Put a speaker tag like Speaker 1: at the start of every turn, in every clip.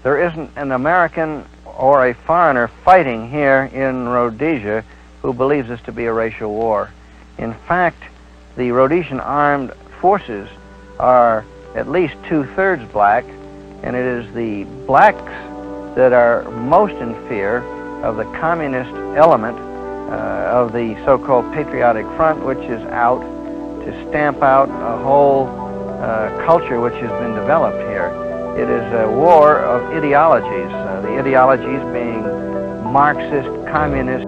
Speaker 1: There isn't an American or a foreigner fighting here in Rhodesia who believes this to be a racial war. In fact, the Rhodesian armed forces are at least 2/3 black, and it is the blacks that are most in fear of the communist element of the so-called Patriotic Front, which is out to stamp out a whole culture which has been developed here. It is a war of ideologies, the ideologies being Marxist, communist.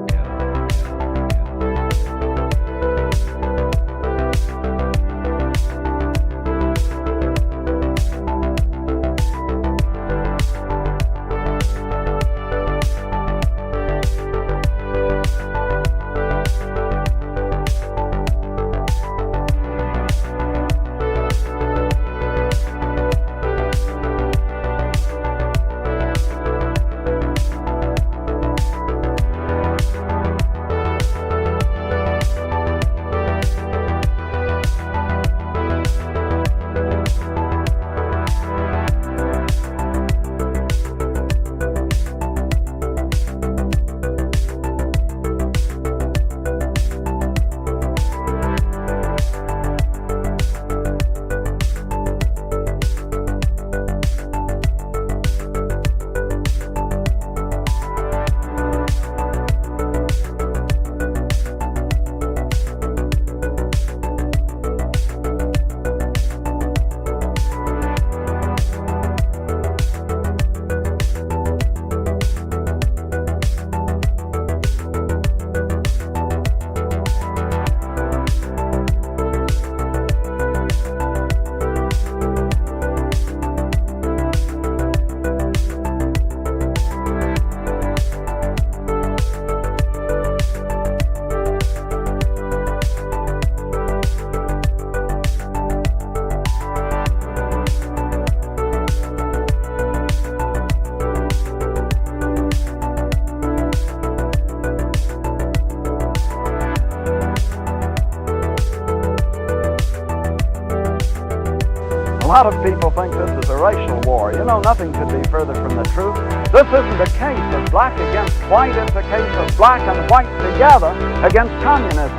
Speaker 2: A lot of people think this is a racial war. You know, nothing could be further from the truth. This isn't a case of black against white. It's a case of black and white together against communism.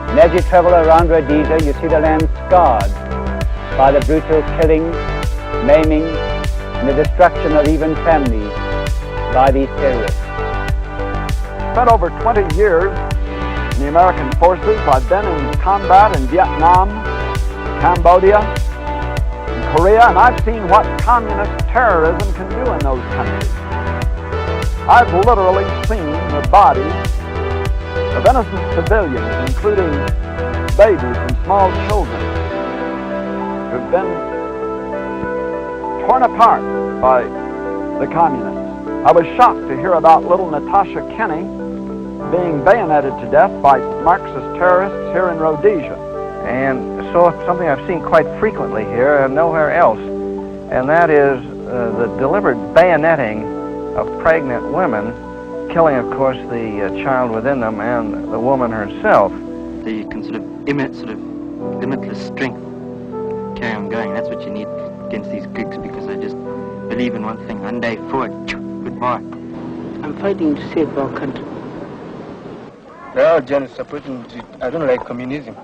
Speaker 3: And as you travel around Rhodesia, you see the land scarred by the brutal killing, maiming, and the destruction of even families by these terrorists.
Speaker 2: Spent over 20 years in the American forces. I've been in combat in Vietnam, Cambodia, Korea, and I've seen what communist terrorism can do in those countries. I've literally seen the bodies of innocent civilians, including babies and small children, who've been torn apart by the communists. I was shocked to hear about little Natasha Kinney being bayoneted to death by Marxist terrorists here in Rhodesia.
Speaker 1: And so something I've seen quite frequently here and nowhere else, and that is the deliberate bayoneting of pregnant women, killing, of course, the child within them and the woman herself.
Speaker 4: The sort of limitless strength to carry on going. That's what you need against these Greeks, because I just believe in one thing: one day forward, goodbye.
Speaker 5: I'm fighting to save our country.
Speaker 6: They are just supporting. I don't like communism.